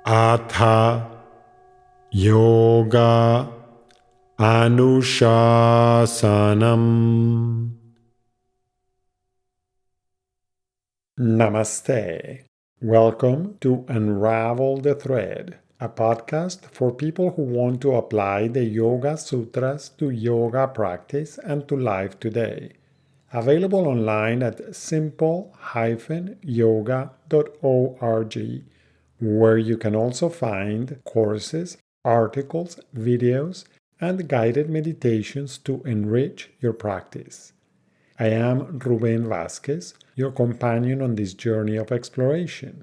Atha Yoga Anushasanam. Namaste. Welcome to Unravel the Thread, a podcast for people who want to apply the Yoga Sutras to yoga practice and to life today. Available online at simple-yoga.org, where you can also find courses, articles, videos, and guided meditations to enrich your practice. I am Ruben Vázquez, your companion on this journey of exploration.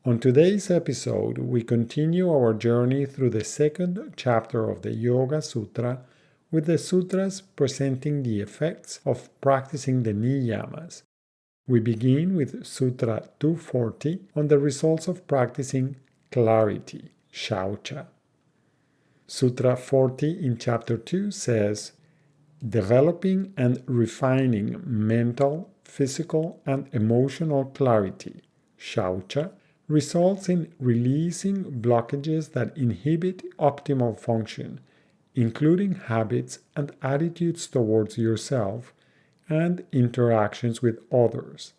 On today's episode, we continue our journey through the second chapter of the Yoga Sutra, with the sutras presenting the effects of practicing the niyamas. We begin with Sutra 240 on the results of practicing clarity, shaucha. Sutra 40 in Chapter 2 says, developing and refining mental, physical, and emotional clarity, shaucha, results in releasing blockages that inhibit optimal function, including habits and attitudes towards yourself and interactions with others.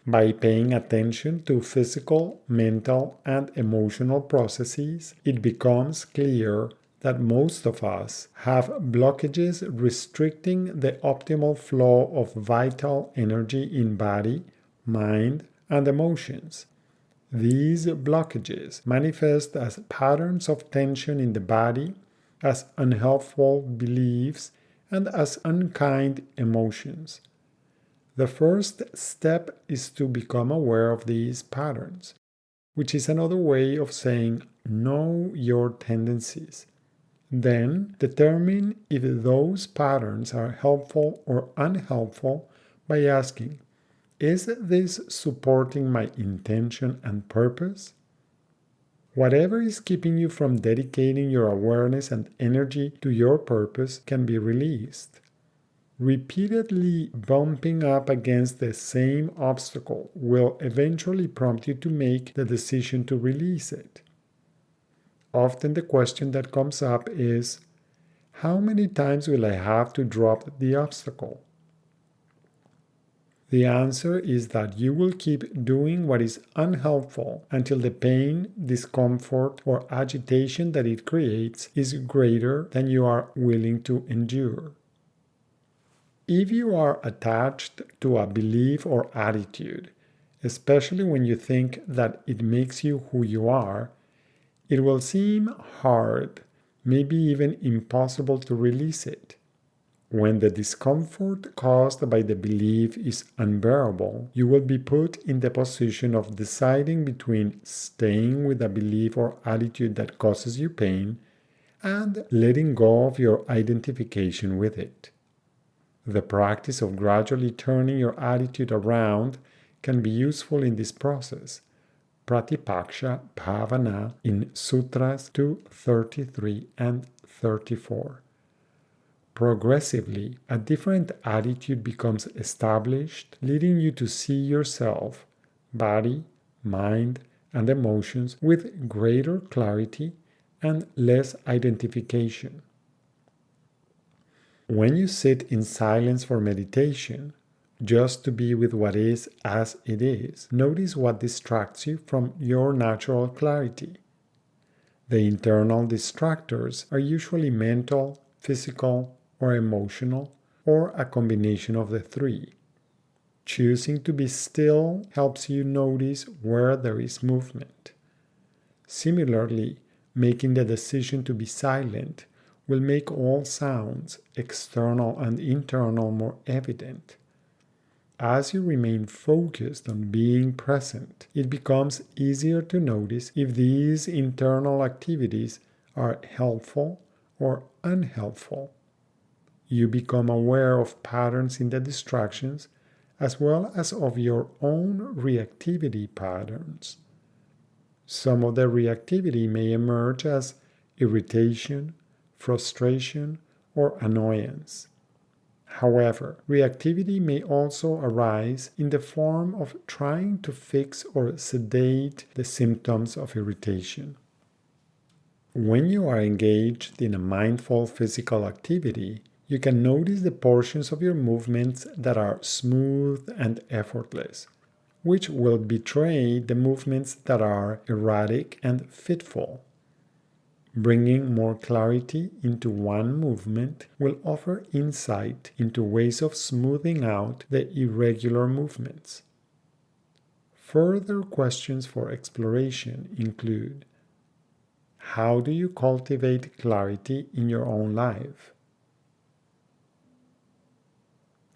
By paying attention to physical, mental, and emotional processes, it becomes clear that most of us have blockages restricting the optimal flow of vital energy in body, mind, and emotions. These blockages manifest as patterns of tension in the body, as unhelpful beliefs, and as unkind emotions. The first step is to become aware of these patterns, which is another way of saying know your tendencies. Then determine if those patterns are helpful or unhelpful by asking, is this supporting my intention and purpose? Whatever is keeping you from dedicating your awareness and energy to your purpose can be released. Repeatedly bumping up against the same obstacle will eventually prompt you to make the decision to release it. Often the question that comes up is, how many times will I have to drop the obstacle? The answer is that you will keep doing what is unhelpful until the pain, discomfort, or agitation that it creates is greater than you are willing to endure. If you are attached to a belief or attitude, especially when you think that it makes you who you are, it will seem hard, maybe even impossible to release it. When the discomfort caused by the belief is unbearable, you will be put in the position of deciding between staying with a belief or attitude that causes you pain and letting go of your identification with it. The practice of gradually turning your attitude around can be useful in this process. Pratipaksha Bhavana in Sutras 233 and 34. Progressively, a different attitude becomes established, leading you to see yourself, body, mind, and emotions with greater clarity and less identification. When you sit in silence for meditation, just to be with what is as it is, notice what distracts you from your natural clarity. The internal distractors are usually mental, physical, or emotional, or a combination of the three. Choosing to be still helps you notice where there is movement. Similarly, making the decision to be silent will make all sounds, external and internal, more evident. As you remain focused on being present, it becomes easier to notice if these internal activities are helpful or unhelpful. You become aware of patterns in the distractions as well as of your own reactivity patterns. Some of the reactivity may emerge as irritation, frustration, or annoyance. However, reactivity may also arise in the form of trying to fix or sedate the symptoms of irritation. When you are engaged in a mindful physical activity, you can notice the portions of your movements that are smooth and effortless, which will betray the movements that are erratic and fitful. Bringing more clarity into one movement will offer insight into ways of smoothing out the irregular movements. Further questions for exploration include: how do you cultivate clarity in your own life?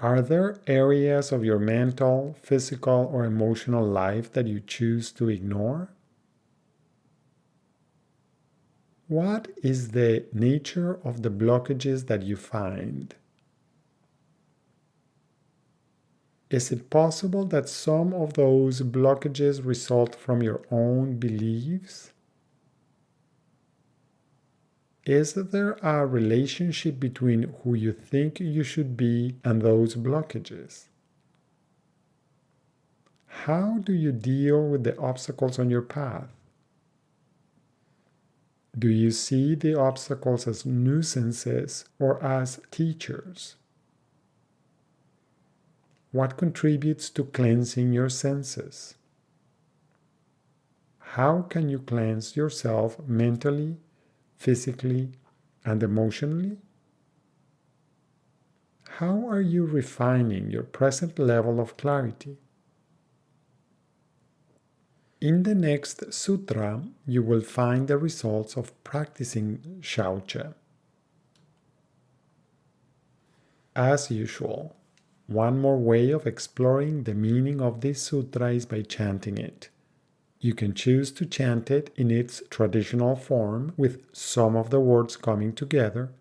Are there areas of your mental, physical, or emotional life that you choose to ignore? What is the nature of the blockages that you find? Is it possible that some of those blockages result from your own beliefs? Is there a relationship between who you think you should be and those blockages? How do you deal with the obstacles on your path? Do you see the obstacles as nuisances or as teachers? What contributes to cleansing your senses? How can you cleanse yourself mentally, physically, and emotionally? How are you refining your present level of clarity? In the next sutra, you will find the results of practicing shaucha. As usual, one more way of exploring the meaning of this sutra is by chanting it. You can choose to chant it in its traditional form with some of the words coming together.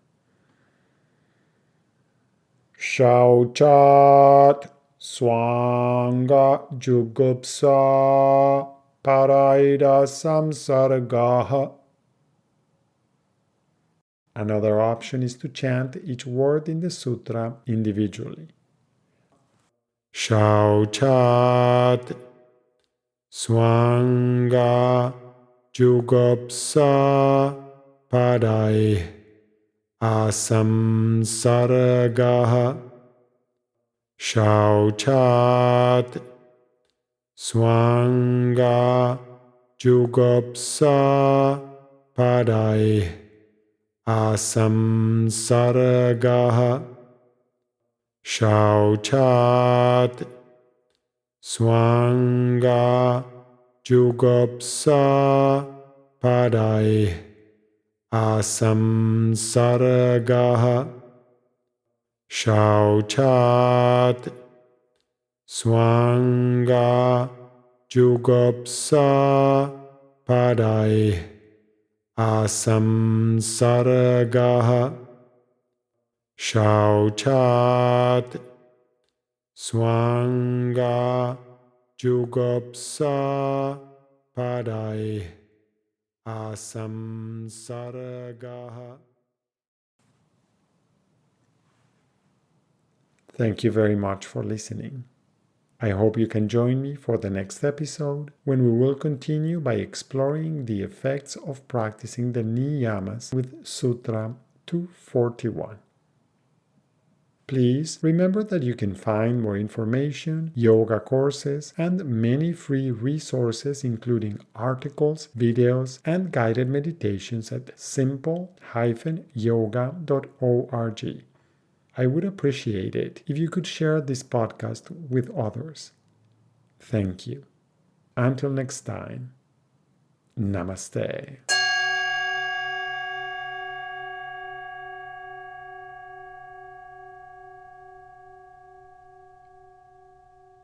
Shauchat swanga jugupsa paraida samsargaha. Another option is to chant each word in the sutra individually. Shauchat swanga jugupsa padai asamsargaha. Shauchat swanga jugupsa padai asamsargaha. Shauchat swanga jugupsa padai asamsargaha. Shauchat swanga jugupsa padai asamsargaha. Shauchat swanga jugupsa padai asamsargaha. Thank you very much for listening. I hope you can join me for the next episode when we will continue by exploring the effects of practicing the niyamas with Sutra 241. Please remember that you can find more information, yoga courses, and many free resources including articles, videos, and guided meditations at simple-yoga.org. I would appreciate it if you could share this podcast with others. Thank you. Until next time, Namaste.